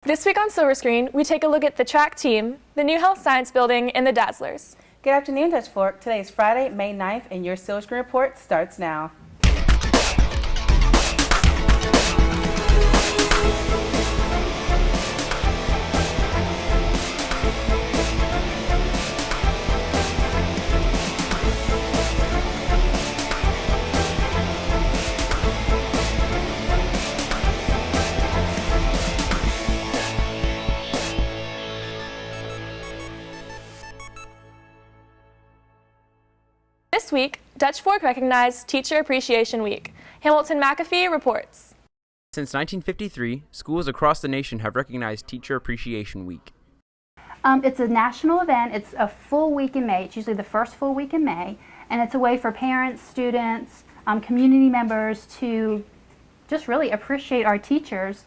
This week on Silver Screen, we take a look at the track team, the new health science building, and the Dazzlers. Good afternoon, Dutch Fork. Today is Friday, May 9th, and your Silver Screen Report starts now. This week, Dutch Fork recognized Teacher Appreciation Week. Hamilton McAfee reports. Since 1953, schools across the nation have recognized Teacher Appreciation Week. It's a national event. It's a full week in May. It's usually the first full week in May, and it's a way for parents, students, community members to just really appreciate our teachers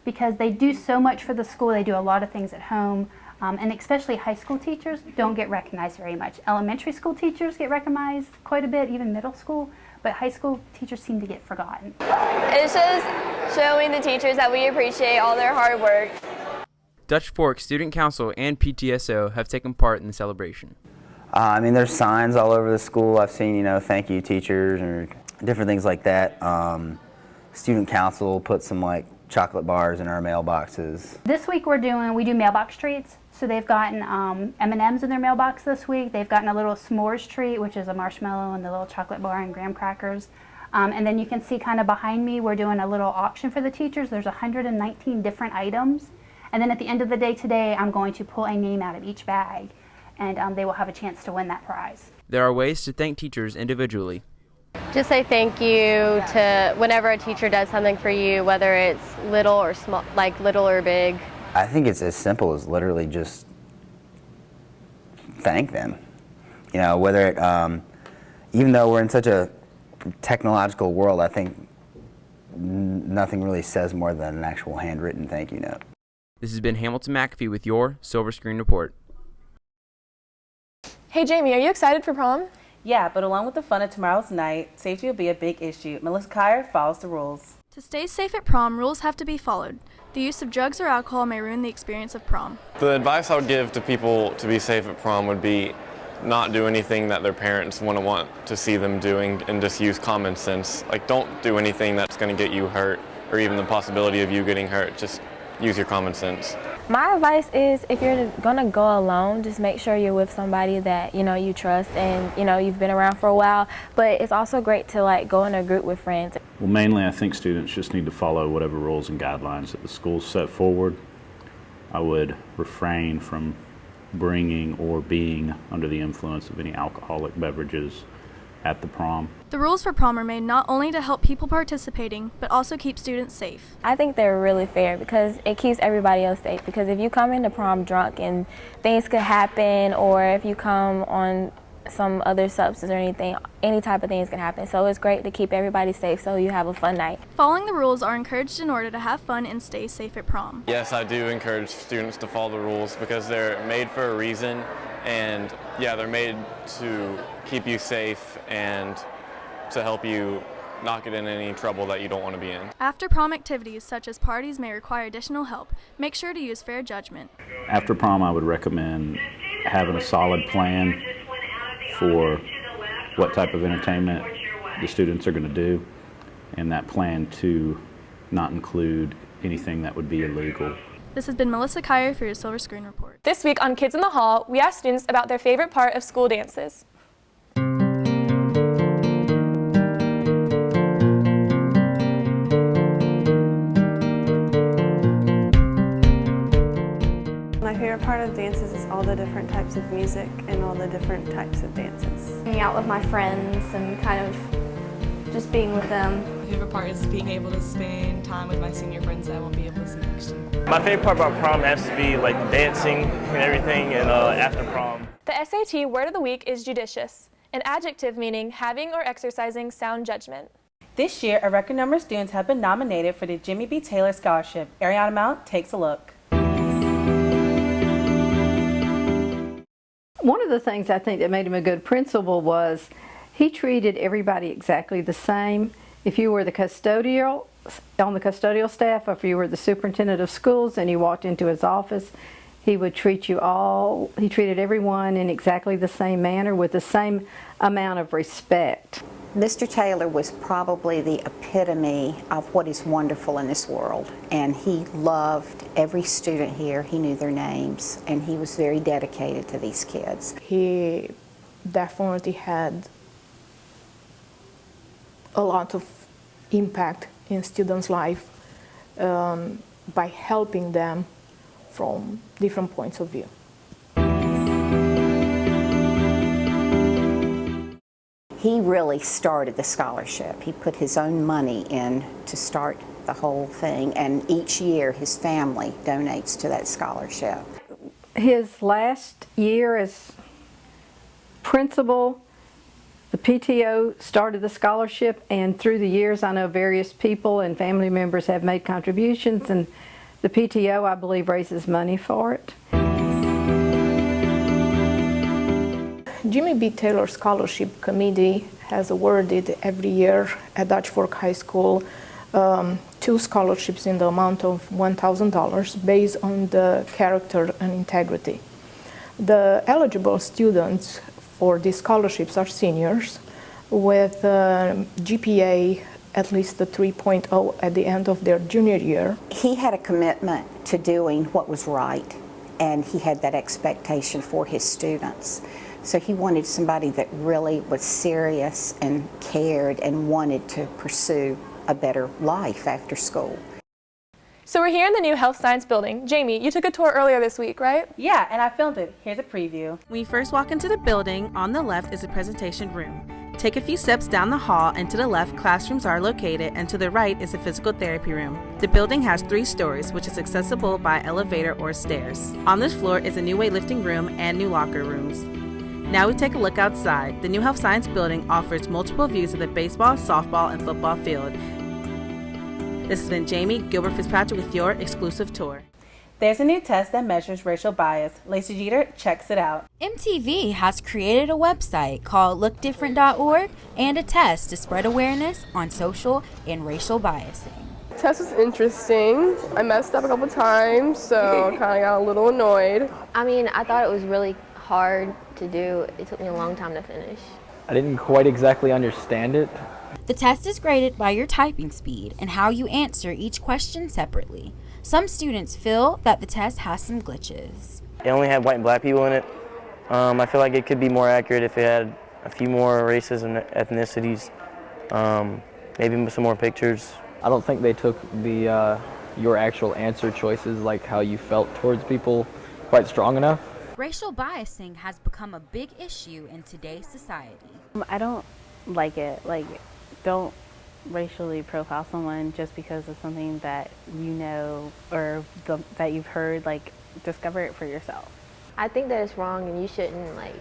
because they do so much for the school. They do a lot of things at home. And especially high school teachers don't get recognized very much. Elementary school teachers get recognized quite a bit, even middle school, but high school teachers seem to get forgotten. It's just showing the teachers that we appreciate all their hard work. Dutch Fork Student Council and PTSO have taken part in the celebration. There's signs all over the school. I've seen, thank you teachers or different things like that. Student Council put some chocolate bars in our mailboxes. This week we do mailbox treats. So they've gotten M&Ms in their mailbox this week. They've gotten a little s'mores treat, which is a marshmallow and the little chocolate bar and graham crackers. And then you can see kind of behind me, we're doing a little auction for the teachers. There's 119 different items. And then at the end of the day today, I'm going to pull a name out of each bag, and they will have a chance to win that prize. There are ways to thank teachers individually. Just say thank you to whenever a teacher does something for you, whether it's little or small, like little or big. I think it's as simple as literally just thank them. Whether it, even though we're in such a technological world, I think nothing really says more than an actual handwritten thank you note. This has been Hamilton McAfee with your Silver Screen Report. Hey Jamie, are you excited for prom? Yeah, but along with the fun of tomorrow's night, safety will be a big issue. Melissa Kyer follows the rules. To stay safe at prom, rules have to be followed. The use of drugs or alcohol may ruin the experience of prom. The advice I would give to people to be safe at prom would be not do anything that their parents want to see them doing and just use common sense. Don't do anything that's going to get you hurt or even the possibility of you getting hurt. Just use your common sense. My advice is if you're gonna go alone, just make sure you're with somebody that you trust and you've been around for a while. But it's also great to go in a group with friends. Well, mainly I think students just need to follow whatever rules and guidelines that the schools set forward. I would refrain from bringing or being under the influence of any alcoholic beverages at the prom. The rules for prom are made not only to help people participating, but also keep students safe. I think they're really fair because it keeps everybody else safe. Because if you come into prom drunk and things could happen, or if you come on some other substance or anything, any type of things can happen. So it's great to keep everybody safe so you have a fun night. Following the rules are encouraged in order to have fun and stay safe at prom. Yes, I do encourage students to follow the rules because they're made for a reason, and they're made to keep you safe and to help you not get in any trouble that you don't want to be in. After prom activities such as parties may require additional help, make sure to use fair judgment. After prom, I would recommend having a solid plan for what type of entertainment the students are going to do, and that plan to not include anything that would be illegal. This has been Melissa Kyer for your Silver Screen Report. This week on Kids in the Hall, we asked students about their favorite part of school dances. My favorite part of dances is all the different types of music and all the different types of dances. Hanging out with my friends and kind of just being with them. My favorite part is being able to spend time with my senior friends that I won't be able to see next year. My favorite part about prom has to be dancing and everything, and after prom. The SAT word of the week is judicious, an adjective meaning having or exercising sound judgment. This year, a record number of students have been nominated for the Jimmy B. Taylor Scholarship. Ariana Mount takes a look. One of the things I think that made him a good principal was he treated everybody exactly the same. If you were the custodial on the custodial staff, or if you were the superintendent of schools and you walked into his office, he would treat you all, he treated everyone in exactly the same manner with the same amount of respect. Mr. Taylor was probably the epitome of what is wonderful in this world, and he loved every student here. He knew their names, and he was very dedicated to these kids. He definitely had a lot of impact in students' life by helping them from different points of view. He really started the scholarship. He put his own money in to start the whole thing, and each year his family donates to that scholarship. His last year as principal, the PTO started the scholarship, and through the years I know various people and family members have made contributions, and the PTO, I believe, raises money for it. Jimmy B. Taylor Scholarship Committee has awarded every year at Dutch Fork High School 2 scholarships in the amount of $1,000 based on the character and integrity. The eligible students for these scholarships are seniors with GPA at least a 3.0 at the end of their junior year. He had a commitment to doing what was right, and he had that expectation for his students. So he wanted somebody that really was serious and cared and wanted to pursue a better life after school. So we're here in the new Health Science building. Jamie, you took a tour earlier this week, right? Yeah, and I filmed it. Here's a preview. When you first walk into the building, on the left is a presentation room. Take a few steps down the hall, and to the left, classrooms are located, and to the right is a physical therapy room. The building has 3 stories, which is accessible by elevator or stairs. On this floor is a new weightlifting room and new locker rooms. Now we take a look outside. The new Health Science building offers multiple views of the baseball, softball, and football field. This has been Jamie Gilbert Fitzpatrick with your exclusive tour. There's a new test that measures racial bias. Lacey Jeter checks it out. MTV has created a website called lookdifferent.org and a test to spread awareness on social and racial biasing. The test was interesting. I messed up a couple times, so I kind of got a little annoyed. I mean, I thought it was really hard to do. It took me a long time to finish. I didn't quite exactly understand it. The test is graded by your typing speed and how you answer each question separately. Some students feel that the test has some glitches. It only had white and black people in it. I feel like it could be more accurate if it had a few more races and ethnicities, maybe some more pictures. I don't think they took the your actual answer choices, like how you felt towards people, quite strong enough. Racial biasing has become a big issue in today's society. I don't like it. Like, don't racially profile someone just because of something that you know or that you've heard. Like, discover it for yourself. I think that it's wrong, and you shouldn't like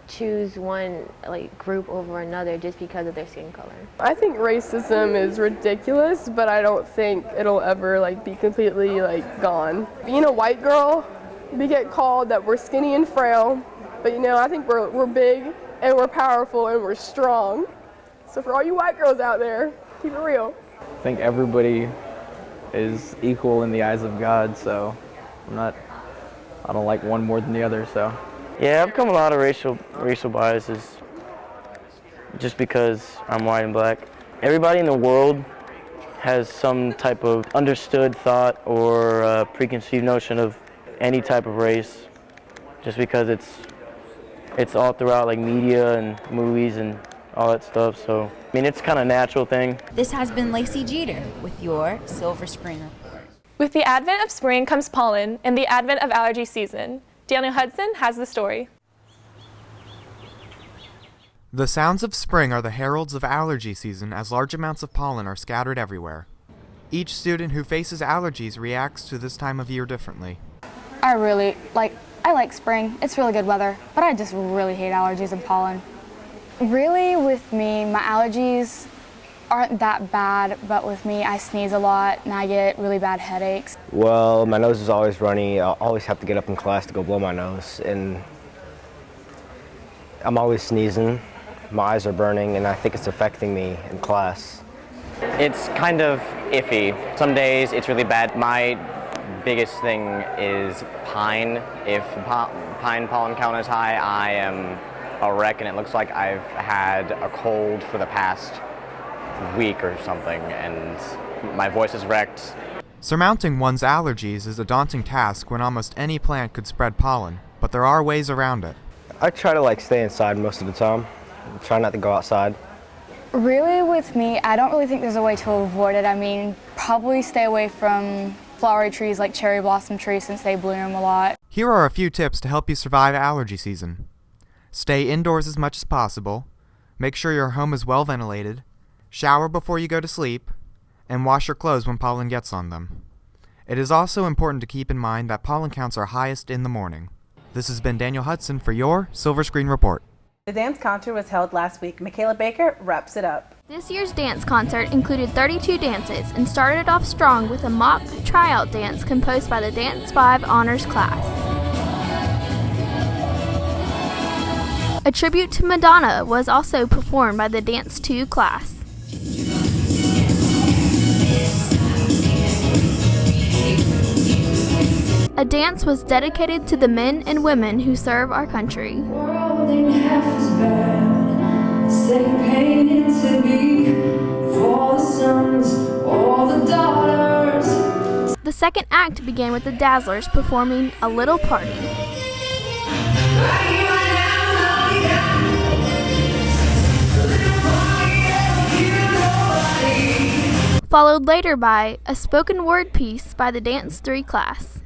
choose one group over another just because of their skin color. I think racism is ridiculous, but I don't think it'll ever be completely gone. Being a white girl, we get called that we're skinny and frail, but I think we're big and we're powerful and we're strong. So for all you white girls out there, keep it real. I think everybody is equal in the eyes of God, so I don't like one more than the other, so. Yeah, I've come a lot of racial biases just because I'm white and black. Everybody in the world has some type of understood thought or preconceived notion of any type of race, just because it's all throughout media and movies and all that stuff. So I mean, it's kind of a natural thing. This has been Lacey Jeter with your Silver Screen Report. With the advent of spring comes pollen and the advent of allergy season. Daniel Hudson has the story. The sounds of spring are the heralds of allergy season, as large amounts of pollen are scattered everywhere. Each student who faces allergies reacts to this time of year differently. I like spring. It's really good weather, but I just really hate allergies and pollen. Really, with me, my allergies aren't that bad, but with me, I sneeze a lot and I get really bad headaches. Well, my nose is always runny. I always have to get up in class to go blow my nose, and I'm always sneezing. My eyes are burning, and I think it's affecting me in class. It's kind of iffy. Some days it's really bad. My biggest thing is pine. If pine pollen count is high, I am a wreck, and it looks like I've had a cold for the past week or something, and my voice is wrecked. Surmounting one's allergies is a daunting task when almost any plant could spread pollen, but there are ways around it. I try to stay inside most of the time. Try not to go outside. Really, with me, I don't really think there's a way to avoid it. I mean, probably stay away from flowery trees like cherry blossom trees since they bloom a lot. Here are a few tips to help you survive allergy season. Stay indoors as much as possible, make sure your home is well ventilated, shower before you go to sleep, and wash your clothes when pollen gets on them. It is also important to keep in mind that pollen counts are highest in the morning. This has been Daniel Hudson for your Silver Screen Report. The dance concert was held last week. Michaela Baker wraps it up. This year's dance concert included 32 dances and started off strong with a mock tryout dance composed by the Dance 5 Honors class. A tribute to Madonna was also performed by the Dance 2 class. A dance was dedicated to the men and women who serve our country. The second act began with the Dazzlers performing A Little Party. Followed later by a spoken word piece by the Dance 3 class.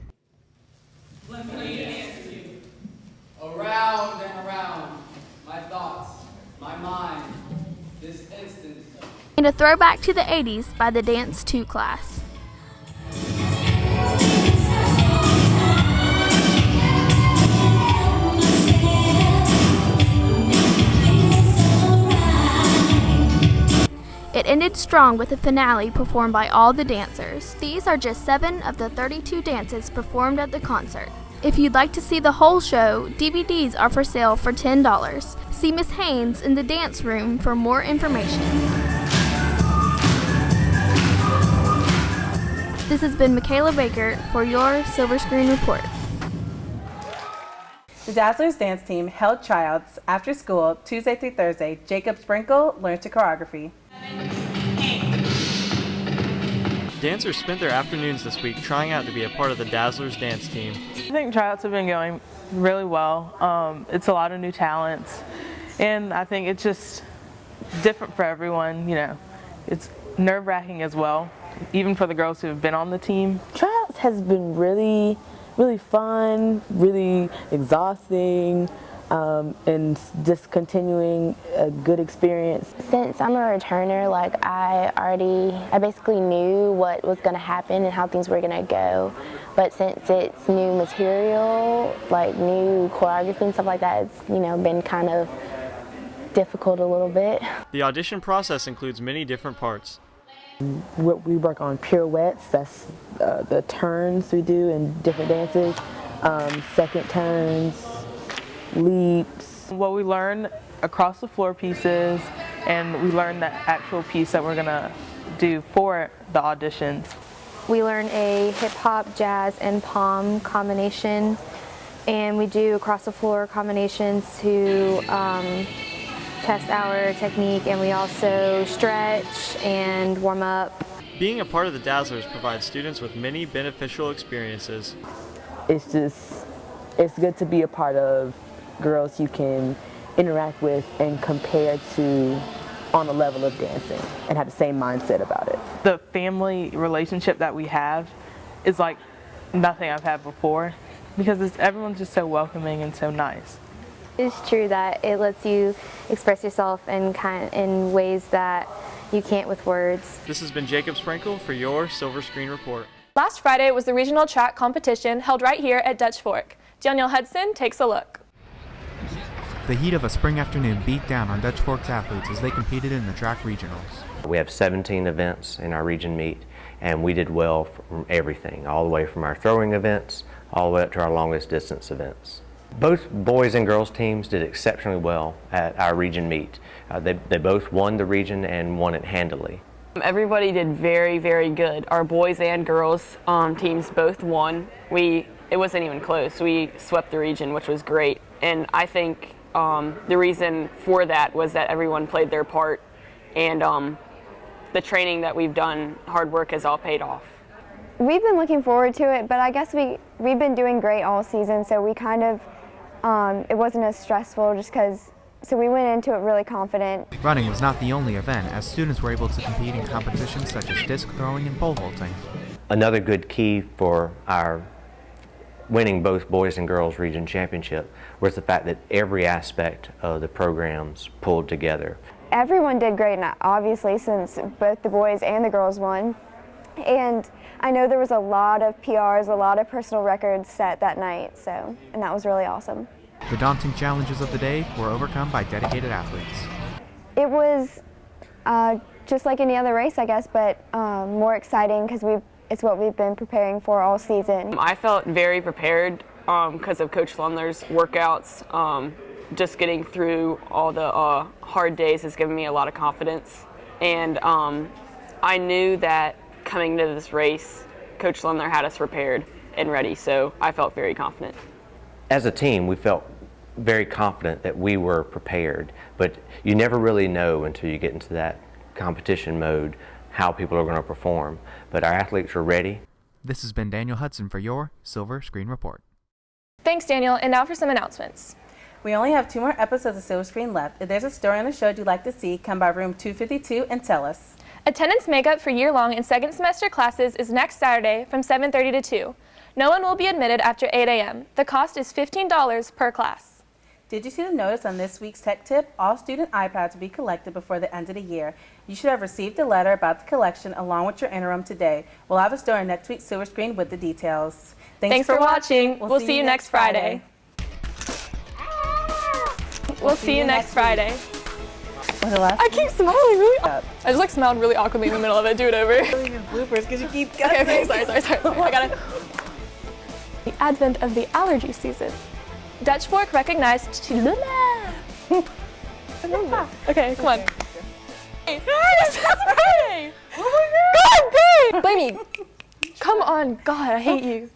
Let me dance you around and around my thoughts, my mind, this instant. And a throwback to the 80s by the Dance 2 class. It ended strong with a finale performed by all the dancers. These are just 7 of the 32 dances performed at the concert. If you'd like to see the whole show, DVDs are for sale for $10. See Miss Haynes in the dance room for more information. This has been Michaela Baker for your Silver Screen Report. The Dazzlers dance team held tryouts after school Tuesday through Thursday. Jacob Sprinkle learned to choreography. Dancers spent their afternoons this week trying out to be a part of the Dazzlers dance team. I think tryouts have been going really well. It's a lot of new talents, and I think it's just different for everyone. You know, it's nerve-wracking as well, even for the girls who have been on the team. Tryouts has been really fun, really exhausting, and just continuing a good experience. Since I'm a returner, I basically knew what was going to happen and how things were going to go. But since it's new material, like new choreography and stuff like that, it's been kind of difficult a little bit. The audition process includes many different parts. We work on pirouettes, that's the turns we do in different dances, second turns, leaps. What we learn across the floor pieces, and we learn the actual piece that we're gonna do for the auditions. We learn a hip hop, jazz, and pom combination, and we do across the floor combinations to test our technique, and we also stretch and warm up. Being a part of the Dazzlers provides students with many beneficial experiences. It's good to be a part of girls you can interact with and compare to on a level of dancing and have the same mindset about it. The family relationship that we have is like nothing I've had before because everyone's just so welcoming and so nice. It's true that it lets you express yourself in ways that you can't with words. This has been Jacob Sprinkle for your Silver Screen Report. Last Friday was the regional track competition held right here at Dutch Fork. Daniel Hudson takes a look. The heat of a spring afternoon beat down on Dutch Fork's athletes as they competed in the track regionals. We have 17 events in our region meet, and we did well from everything, all the way from our throwing events, all the way up to our longest distance events. Both boys and girls teams did exceptionally well at our region meet. They both won the region and won it handily. Everybody did very, very good. Our boys and girls teams both won. It wasn't even close. We swept the region, which was great. And I think the reason for that was that everyone played their part, and the training that we've done, hard work, has all paid off. We've been looking forward to it, but I guess we've been doing great all season, so we kind of, it wasn't as stressful just because, so we went into it really confident. Running was not the only event, as students were able to compete in competitions such as disc throwing and pole vaulting. Another good key for our winning both boys and girls region championship was the fact that every aspect of the programs pulled together. Everyone did great, obviously, since both the boys and the girls won. And I know there was a lot of PRs, a lot of personal records set that night, and that was really awesome. The daunting challenges of the day were overcome by dedicated athletes. It was just like any other race, I guess, but more exciting because it's what we've been preparing for all season. I felt very prepared because of Coach Lumler's workouts. Just getting through all the hard days has given me a lot of confidence, and I knew that coming to this race, Coach Lumler had us prepared and ready, so I felt very confident. As a team, we felt very confident that we were prepared, but you never really know until you get into that competition mode how people are going to perform. But our athletes were ready. This has been Daniel Hudson for your Silver Screen Report. Thanks, Daniel. And now for some announcements. We only have 2 more episodes of Silver Screen left. If there's a story on the show you'd like to see, come by room 252 and tell us. Attendance makeup for year-long and second semester classes is next Saturday from 7:30 to 2. No one will be admitted after 8 a.m. The cost is $15 per class. Did you see the notice on this week's tech tip? All student iPads will be collected before the end of the year. You should have received a letter about the collection along with your interim today. We'll have a story on next week's Silver Screen with the details. Thanks for watching. We'll see you next Friday. We'll see you next Friday. I keep smiling really. I just smiled really awkwardly in the middle of it. Do it over. Bloopers because you keep Okay, sorry. I got it. The advent of the allergy season. Dutch Fork recognized Okay, come on. That's Friday! God dang! Blame me. Come on, God, I hate you.